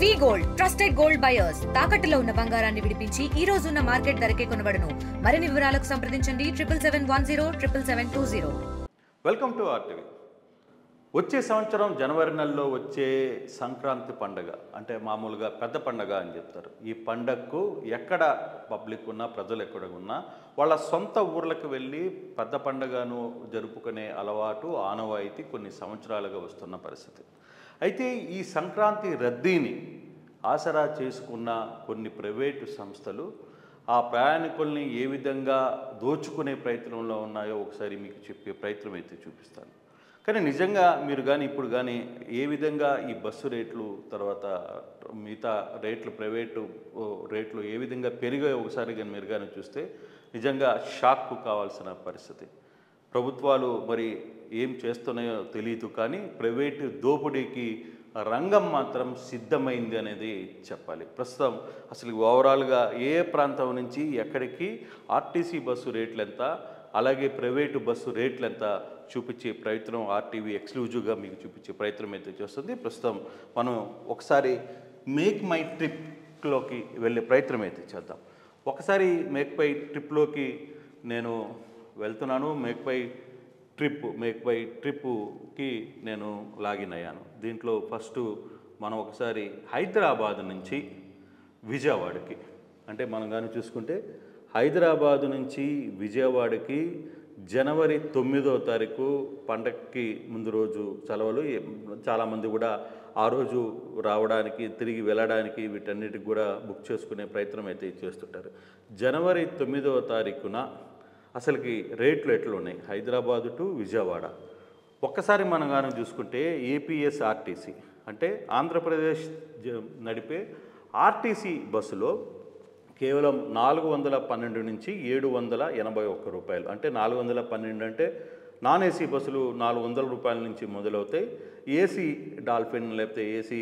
వి gold trusted gold buyers తాకట్టులో ఉన్న బంగారాన్ని విడిపించి ఈ రోజు ఉన్న మార్కెట్ ధరకే కొనబడును. మరిన్ని వివరాలకు సంప్రదించండి 77107720. Welcome to RTV. వచ్చే సంవత్సరం జనవరి నెలలో వచ్చే సంక్రాంతి పండగ అంటే మామూలుగా పెద్ద పండగ అని చెప్తారు. ఈ పండగకు ఎక్కడ పబ్లిక్ ఉన్నా ప్రజలు ఎక్కడ ఉన్నా వాళ్ళ సొంత ఊర్లకు వెళ్ళి పెద్ద పండగను జరుపుకునే అలవాటు ఆనవాయితీ కొన్ని సంవత్సరాలుగా వస్తున్న పరిస్థితి. అయితే ఈ సంక్రాంతి రద్దీని ఆసరా చేసుకున్న కొన్ని ప్రైవేటు సంస్థలు ఆ ప్రయాణికుల్ని ఏ విధంగా దోచుకునే ప్రయత్నంలో ఉన్నాయో ఒకసారి మీకు చెప్పే ప్రయత్నం అయితే చూపిస్తాను. కానీ నిజంగా మీరు కానీ ఇప్పుడు కానీ ఏ విధంగా ఈ బస్సు రేట్లు తర్వాత మిగతా రేట్లు ప్రైవేటు రేట్లు ఏ విధంగా పెరిగాయో ఒకసారి కానీ మీరు కానీ చూస్తే నిజంగా షాక్కు కావాల్సిన పరిస్థితి. ప్రభుత్వాలు మరి ఏం చేస్తున్నాయో తెలియదు, కానీ ప్రైవేటు దోపిడీకి రంగం మాత్రం సిద్ధమైంది అనేది చెప్పాలి. ప్రస్తుతం అసలు ఓవరాల్గా ఏ ప్రాంతం నుంచి ఎక్కడికి ఆర్టీసీ బస్సు రేట్లు ఎంత, అలాగే ప్రైవేటు బస్సు రేట్లు ఎంత చూపించే ప్రయత్నం ఆర్టీవీ ఎక్స్క్లూజివ్గా మీకు చూపించే ప్రయత్నం అయితే చేస్తుంది. ప్రస్తుతం మనం ఒకసారి మేక్ మై ట్రిప్లోకి వెళ్ళే ప్రయత్నం అయితే చేద్దాం. ఒకసారి మేక్ మై ట్రిప్లోకి నేను వెళ్తున్నాను. మేక్ మై ట్రిప్కి నేను లాగిన్ అయ్యాను. దీంట్లో ఫస్ట్ మనం ఒకసారి హైదరాబాద్ నుంచి విజయవాడకి అంటే మనం కానీ చూసుకుంటే హైదరాబాదు నుంచి విజయవాడకి జనవరి 9వ తారీఖు పండగకి ముందు రోజు సెలవులు. చాలామంది కూడా ఆ రోజు రావడానికి తిరిగి వెళ్ళడానికి వీటన్నిటికి కూడా బుక్ చేసుకునే ప్రయత్నం అయితే చేస్తుంటారు. జనవరి 9వ తారీఖున అసలుకి రేట్లు ఎట్లా ఉన్నాయి హైదరాబాదు టు విజయవాడ. ఒక్కసారి మనం కానీ చూసుకుంటే ఏపీఎస్ఆర్టీసీ అంటే ఆంధ్రప్రదేశ్ నడిపే ఆర్టీసీ బస్సులో కేవలం 412 నుంచి 781 రూపాయలు. అంటే 412 అంటే నాన్ ఏసీ బస్సులు 400 రూపాయల నుంచి మొదలవుతాయి. ఏసీ డాల్ఫిన్ లేకపోతే ఏసీ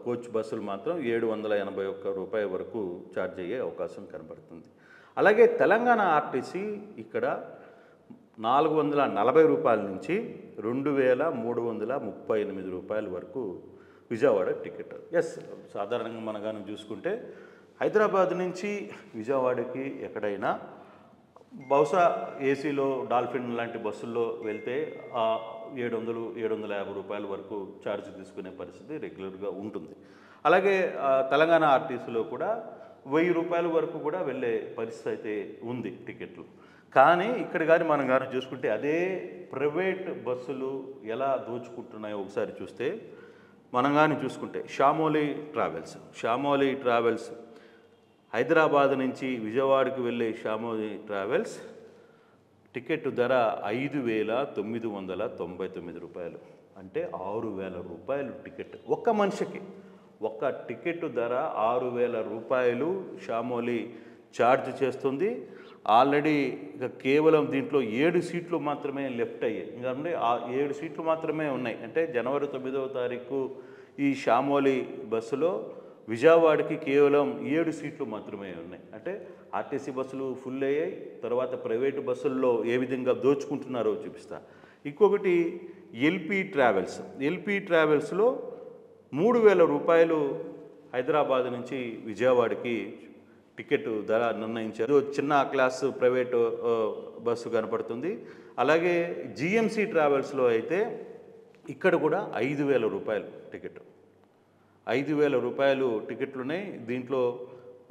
కోచ్ బస్సులు మాత్రం 781 రూపాయల వరకు ఛార్జ్ అయ్యే అవకాశం కనబడుతుంది. అలాగే తెలంగాణ ఆర్టీసీ ఇక్కడ 440 రూపాయల నుంచి 2338 రూపాయల వరకు విజయవాడ టికెట్. సాధారణంగా మనం కానీ చూసుకుంటే హైదరాబాద్ నుంచి విజయవాడకి ఎక్కడైనా బహుశా ఏసీలో డాల్ఫిన్ లాంటి బస్సుల్లో వెళ్తే 700-750 రూపాయల వరకు ఛార్జ్ తీసుకునే పరిస్థితి రెగ్యులర్గా ఉంటుంది. అలాగే తెలంగాణ ఆర్టీసీలో కూడా 1000 రూపాయల వరకు కూడా వెళ్ళే పరిస్థితి అయితే ఉంది టికెట్లు. కానీ ఇక్కడ కానీ మనం కానీ చూసుకుంటే అదే ప్రైవేట్ బస్సులు ఎలా దోచుకుంటున్నాయో ఒకసారి చూస్తే మనం కానీ చూసుకుంటే షామోలీ ట్రావెల్స్ హైదరాబాద్ నుంచి విజయవాడకి వెళ్ళే షామోలీ ట్రావెల్స్ టికెట్ ధర 5,999 రూపాయలు. అంటే 6,000 రూపాయలు టికెట్ ఒక్క మనిషికి. ఒక్క టికెట్ ధర 6,000 రూపాయలు షామోలీ ఛార్జ్ చేస్తుంది. ఆల్రెడీ ఇక కేవలం దీంట్లో 7 సీట్లు మాత్రమే లెఫ్ట్ అయ్యాయి. ఎందుకంటే 7 సీట్లు మాత్రమే ఉన్నాయి. అంటే జనవరి 9వ తారీఖు ఈ షామోలీ బస్సులో విజయవాడకి కేవలం 7 సీట్లు మాత్రమే ఉన్నాయి. అంటే ఆర్టీసీ బస్సులు ఫుల్ అయ్యాయి. తర్వాత ప్రైవేటు బస్సుల్లో ఏ విధంగా దోచుకుంటున్నారో చూపిస్తా. ఇంకొకటి ఎల్పీ ట్రావెల్స్లో 3,000 రూపాయలు హైదరాబాద్ నుంచి విజయవాడకి టికెట్ ధర నిర్ణయించారు. చిన్న క్లాసు ప్రైవేటు బస్సు కనపడుతుంది. అలాగే జిఎంసి ట్రావెల్స్లో అయితే ఇక్కడ కూడా 5,000 రూపాయలు టికెట్. 5,000 రూపాయలు టికెట్లున్నాయి. దీంట్లో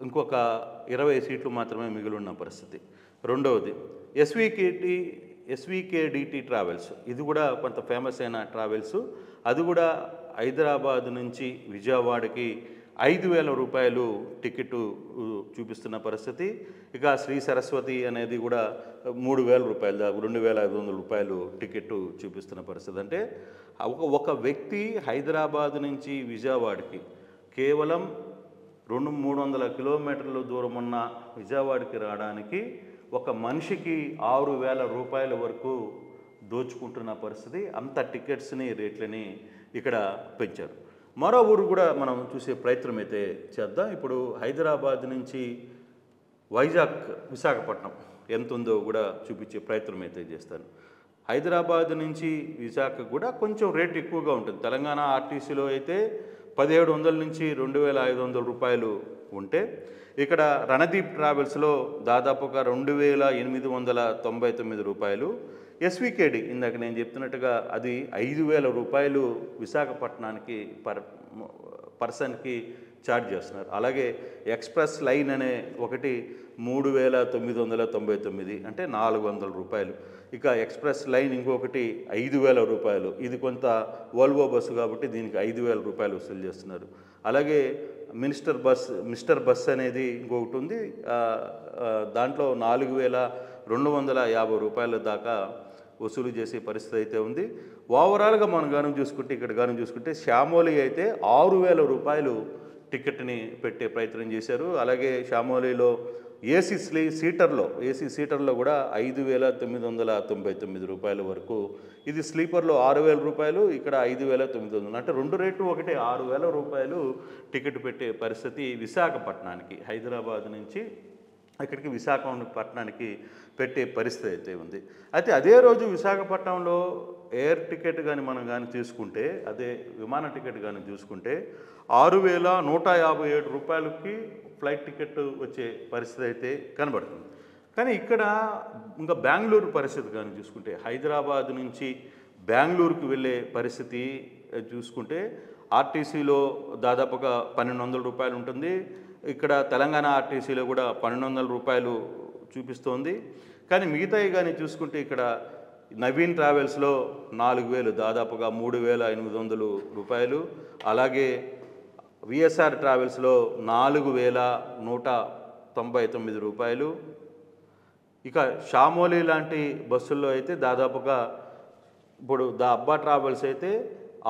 ఇంకొక 20 సీట్లు మాత్రమే మిగిలి ఉన్న పరిస్థితి. రెండవది ఎస్వికేడిటి ట్రావెల్స్. ఇది కూడా కొంత ఫేమస్ అయిన ట్రావెల్స్. అది కూడా హైదరాబాద్ నుంచి విజయవాడకి 5,000 రూపాయలు టికెట్ చూపిస్తున్న పరిస్థితి. ఇక శ్రీ సరస్వతి అనేది కూడా 3,000 రూపాయలు 2,500 రూపాయలు టికెట్ చూపిస్తున్న పరిస్థితి. అంటే ఒక వ్యక్తి హైదరాబాద్ నుంచి విజయవాడకి కేవలం 200-300 కిలోమీటర్ల దూరం ఉన్న విజయవాడకి రావడానికి ఒక మనిషికి 6,000 రూపాయల వరకు దోచుకుంటున్న పరిస్థితి. అంత టికెట్స్ని రేట్లని ఇక్కడ పెంచారు. మరో ఊరు కూడా మనం చూసే ప్రయత్నం అయితే చేద్దాం. ఇప్పుడు హైదరాబాద్ నుంచి విశాఖపట్నం ఎంత ఉందో కూడా చూపించే ప్రయత్నం అయితే చేస్తాను. హైదరాబాద్ నుంచి విశాఖ కూడా కొంచెం రేట్ ఎక్కువగా ఉంటుంది. తెలంగాణ ఆర్టీసీలో అయితే 1700 నుంచి 2500 రూపాయలు ఉంటే ఇక్కడ రణదీప్ ట్రావెల్స్లో దాదాపుగా 2899 రూపాయలు. ఎస్వికేడి ఇందాక నేను చెప్తున్నట్టుగా అది 5000 రూపాయలు విశాఖపట్నానికి పర్సన్కి ఛార్జ్ చేస్తున్నారు. అలాగే ఎక్స్ప్రెస్ లైన్ అనే ఒకటి 3999 అంటే 400 రూపాయలు. ఇక ఎక్స్ప్రెస్ లైన్ ఇంకొకటి 5000 రూపాయలు. ఇది కొంత వోల్వో బస్సు కాబట్టి దీనికి 5000 రూపాయలు వసూలు చేస్తున్నారు. అలాగే మిస్టర్ బస్ అనేది ఇంకొకటి ఉంది, దాంట్లో 4250 రూపాయల దాకా వసూలు చేసే పరిస్థితి అయితే ఉంది. ఓవరాల్గా మనం గానం చూసుకుంటే షామోలి అయితే 6000 రూపాయలు టికెట్ని పెట్టే ప్రయత్నం చేశారు. అలాగే షామోలీలో ఏసీ సీటర్లో కూడా 5999 రూపాయల వరకు. ఇది స్లీపర్లో 6000 రూపాయలు, ఇక్కడ 5900, అంటే రెండు రేట్లు ఒకటే, 6000 రూపాయలు టికెట్ పెట్టే పరిస్థితి విశాఖపట్నానికి, హైదరాబాద్ నుంచి ఇక్కడికి విశాఖపట్నానికి పెట్టే పరిస్థితి అయితే ఉంది. అయితే అదే రోజు విశాఖపట్నంలో ఎయిర్ టికెట్ మనం తీసుకుంటే, అదే విమాన టికెట్ చూసుకుంటే 6157 రూపాయలకి ఫ్లైట్ టికెట్ వచ్చే పరిస్థితి అయితే కనబడుతుంది. కానీ ఇక్కడ ఇంకా బెంగళూరు పరిస్థితి చూసుకుంటే, హైదరాబాద్ నుంచి బెంగళూరుకు వెళ్ళే పరిస్థితి చూసుకుంటే ఆర్టీసీలో దాదాపుగా 1200 రూపాయలు ఉంటుంది. ఇక్కడ తెలంగాణ ఆర్టీసీలో కూడా 1200 రూపాయలు చూపిస్తోంది. కానీ మిగతాయి చూసుకుంటే ఇక్కడ నవీన్ ట్రావెల్స్లో 4000, దాదాపుగా 3800 రూపాయలు. అలాగే విఎస్ఆర్ ట్రావెల్స్లో 4199 రూపాయలు. ఇక షామోలి లాంటి బస్సుల్లో అయితే దాదాపుగా ఇప్పుడు అబ్బా ట్రావెల్స్ అయితే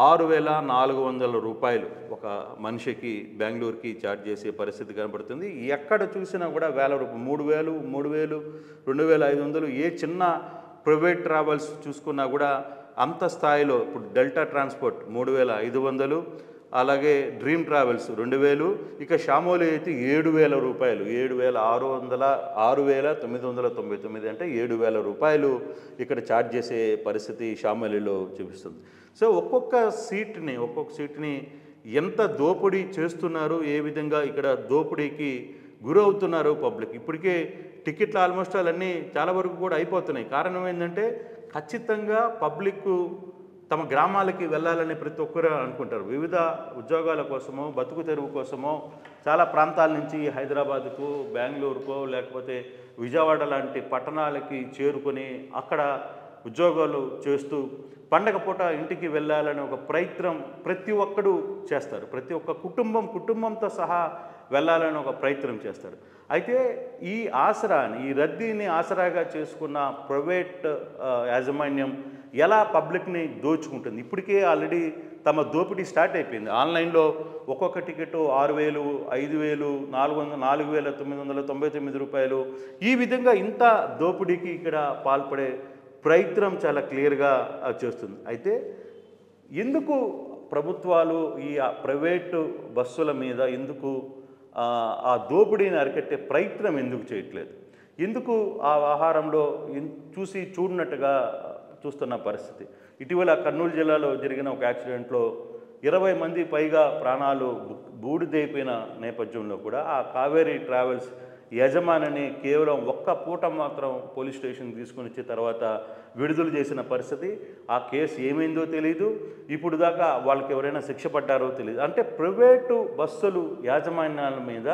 6400 రూపాయలు ఒక మనిషికి బెంగళూరుకి ఛార్జ్ చేసే పరిస్థితి కనబడుతుంది. ఎక్కడ చూసినా కూడా 1000 రూపాయలు, 3000, 2500. ఏ చిన్న ప్రైవేట్ ట్రావెల్స్ చూసుకున్నా కూడా అంత స్థాయిలో. ఇప్పుడు డెల్టా ట్రాన్స్పోర్ట్ 3500, అలాగే డ్రీమ్ ట్రావెల్స్ 2000, ఇక షామోలి అయితే 7000 రూపాయలు, 6999, అంటే 7000 రూపాయలు ఇక్కడ ఛార్జ్ చేసే పరిస్థితి షామోలిలో చూపిస్తుంది. సో ఒక్కొక్క సీట్ని ఎంత దోపిడీ చేస్తున్నారు, ఏ విధంగా ఇక్కడ దోపిడీకి గురవుతున్నారు పబ్లిక్. ఇప్పటికే టికెట్లు ఆల్మోస్ట్ అన్నీ చాలా వరకు కూడా అయిపోతున్నాయి. కారణం ఏంటంటే ఖచ్చితంగా పబ్లిక్ తమ గ్రామాలకి వెళ్ళాలని ప్రతి ఒక్కరు అనుకుంటారు. వివిధ ఉద్యోగాల కోసమో, బతుకు తెరువు కోసమో చాలా ప్రాంతాల నుంచి హైదరాబాద్కు, బెంగళూరుకో, లేకపోతే విజయవాడ లాంటి పట్టణాలకి చేరుకొని అక్కడ ఉద్యోగాలు చేస్తూ పండగ పూట ఇంటికి వెళ్ళాలని ఒక ప్రయత్నం ప్రతి ఒక్కడు చేస్తారు. ప్రతి ఒక్క కుటుంబంతో సహా వెళ్ళాలని ఒక ప్రయత్నం చేస్తారు. అయితే ఈ రద్దీని ఆసరాగా చేసుకున్న ప్రైవేట్ యాజమాన్యం ఎలా పబ్లిక్ని దోచుకుంటుంది. ఇప్పటికే ఆల్రెడీ తమ దోపిడీ స్టార్ట్ అయిపోయింది. ఆన్లైన్లో ఒక్కొక్క టికెట్ 6000, 5000, 4999 రూపాయలు. ఈ విధంగా ఇంత దోపిడీకి ఇక్కడ పాల్పడే ప్రయత్నం చాలా క్లియర్గా చేస్తుంది. అయితే ఎందుకు ప్రభుత్వాలు ఈ ప్రైవేటు బస్సుల మీద ఎందుకు ఆ దోపిడీని అరికట్టే ప్రయత్నం ఎందుకు చేయట్లేదు? ఎందుకు ఆ ఆహారంలో చూడనట్టుగా చూస్తున్న పరిస్థితి? ఇటీవల కర్నూలు జిల్లాలో జరిగిన ఒక యాక్సిడెంట్లో 20 మంది పైగా ప్రాణాలు బూడిదైపోయిన నేపథ్యంలో కూడా ఆ కావేరీ ట్రావెల్స్ యజమానిని కేవలం ఒక్క పూట మాత్రం పోలీస్ స్టేషన్కి తీసుకుని వచ్చే తర్వాత విడుదల చేసిన పరిస్థితి. ఆ కేసు ఏమైందో తెలియదు, ఇప్పుడు దాకా వాళ్ళకి ఎవరైనా శిక్ష పడ్డారో తెలియదు. అంటే ప్రైవేటు బస్సులు యాజమాన్యాల మీద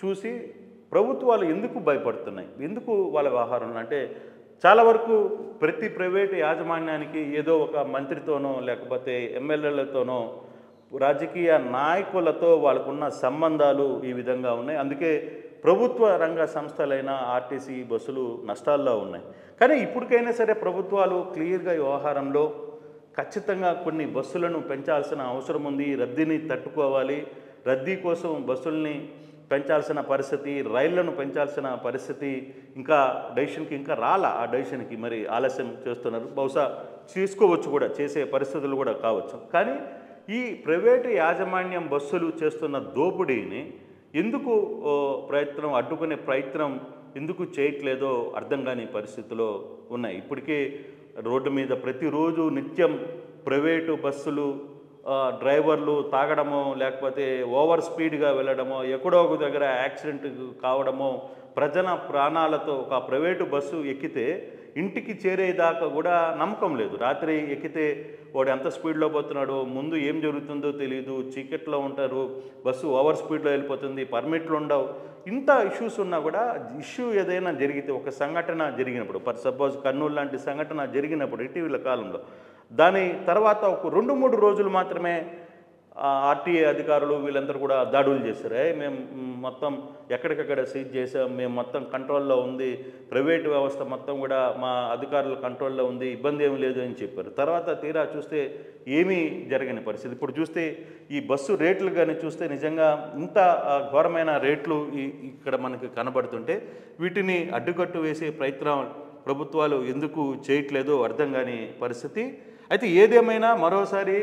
చూసి ప్రభుత్వాలు ఎందుకు భయపడుతున్నాయి? ఎందుకు వాళ్ళ వ్యవహారం అంటే చాలా వరకు ప్రతి ప్రైవేటు యాజమాన్యానికి ఏదో ఒక మంత్రితోనో లేకపోతే ఎమ్మెల్యేలతోనో రాజకీయ నాయకులతో వాళ్ళకున్న సంబంధాలు ఈ విధంగా ఉన్నాయి. అందుకే ప్రభుత్వ రంగ సంస్థలైన ఆర్టీసీ బస్సులు నష్టాల్లో ఉన్నాయి. కానీ ఇప్పటికైనా సరే ప్రభుత్వాలు క్లియర్గా ఈ వ్యవహారంలో ఖచ్చితంగా కొన్ని బస్సులను పెంచాల్సిన అవసరం ఉంది. రద్దీని తట్టుకోవాలి. రద్దీ కోసం బస్సుల్ని పెంచాల్సిన పరిస్థితి, రైళ్లను పెంచాల్సిన పరిస్థితి ఇంకా డెసిషన్కి ఇంకా రాలా. ఆ డెసిషన్కి మరి ఆలస్యం చేస్తున్నారు. బహుశా చేసుకోవచ్చు కూడా, చేసే పరిస్థితులు కూడా కావచ్చు. కానీ ఈ ప్రైవేటు యాజమాన్యం బస్సులు చేస్తున్న దోపిడీని ఎందుకు అడ్డుకునే ప్రయత్నం ఎందుకు చేయట్లేదో అర్థం కాని పరిస్థితిలో ఉన్నాయి. ఇప్పటికే రోడ్డు మీద ప్రతిరోజు నిత్యం ప్రైవేటు బస్సులు డ్రైవర్లు తాగడమో లేకపోతే ఓవర్ స్పీడ్గా వెళ్ళడమో ఎక్కడో ఒక దగ్గర యాక్సిడెంట్ కావడమో ప్రజల ప్రాణాలతో ఒక ప్రైవేటు బస్సు ఎక్కితే ఇంటికి చేరేదాకా కూడా నమ్మకం లేదు. రాత్రి ఎక్కితే వాడు ఎంత స్పీడ్లో పోతున్నాడో, ముందు ఏం జరుగుతుందో తెలియదు, చీకట్లో ఉంటారు, బస్సు ఓవర్ స్పీడ్లో వెళ్ళిపోతుంది, పర్మిట్లు ఉండవు. ఇంత ఇష్యూస్ ఉన్నా కూడా ఇష్యూ ఏదైనా జరిగితే, ఒక సంఘటన జరిగినప్పుడు, ఫర్ సపోజ్ కర్నూలు లాంటి సంఘటన జరిగినప్పుడు ఇటీవల కాలంలో, దాని తర్వాత ఒక 2-3 రోజులు మాత్రమే ఆర్టీఏ అధికారులు వీళ్ళందరూ కూడా దాడులు చేశారు. మేము మొత్తం ఎక్కడికక్కడ సీజ్ చేసాం, మేము మొత్తం కంట్రోల్లో ఉంది, ప్రైవేటు వ్యవస్థ మొత్తం కూడా మా అధికారుల కంట్రోల్లో ఉంది, ఇబ్బంది ఏమీ లేదు అని చెప్పారు. తర్వాత తీరా చూస్తే ఏమీ జరగని పరిస్థితి. ఇప్పుడు చూస్తే ఈ బస్సు రేట్లు కానీ చూస్తే నిజంగా ఇంత ఘోరమైన రేట్లు ఇక్కడ మనకి కనబడుతుంటే వీటిని అడ్డుకట్టు వేసే ప్రయత్నం ప్రభుత్వాలు ఎందుకు చేయట్లేదో అర్థం కాని పరిస్థితి. అయితే ఏదేమైనా మరోసారి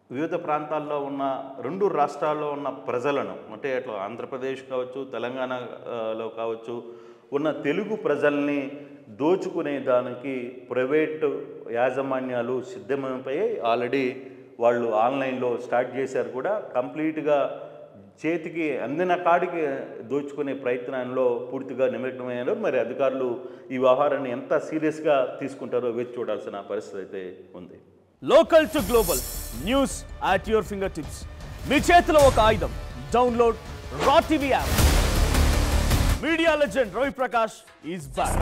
వివిధ ప్రాంతాల్లో ఉన్న 2 రాష్ట్రాల్లో ఉన్న ప్రజలను, అంటే అట్లా ఆంధ్రప్రదేశ్ కావచ్చు, తెలంగాణలో కావచ్చు, ఉన్న తెలుగు ప్రజల్ని దోచుకునే దానికి ప్రైవేటు యాజమాన్యాలు సిద్ధమైపోయి ఆల్రెడీ వాళ్ళు ఆన్లైన్లో స్టార్ట్ చేశారు కూడా. కంప్లీట్గా చేతికి అందిన కాడికి దోచుకునే ప్రయత్నంలో పూర్తిగా నిమగ్నమయ్యారు. మరి అధికారులు ఈ వ్యవహారాన్ని ఎంత సీరియస్గా తీసుకుంటారో వేచి చూడాల్సిన పరిస్థితి అయితే ఉంది. Local to global news at your fingertips. మీ చేతిలో ఒక ఆయుధం. Download Raw TV app. Media legend Ravi Prakash is back.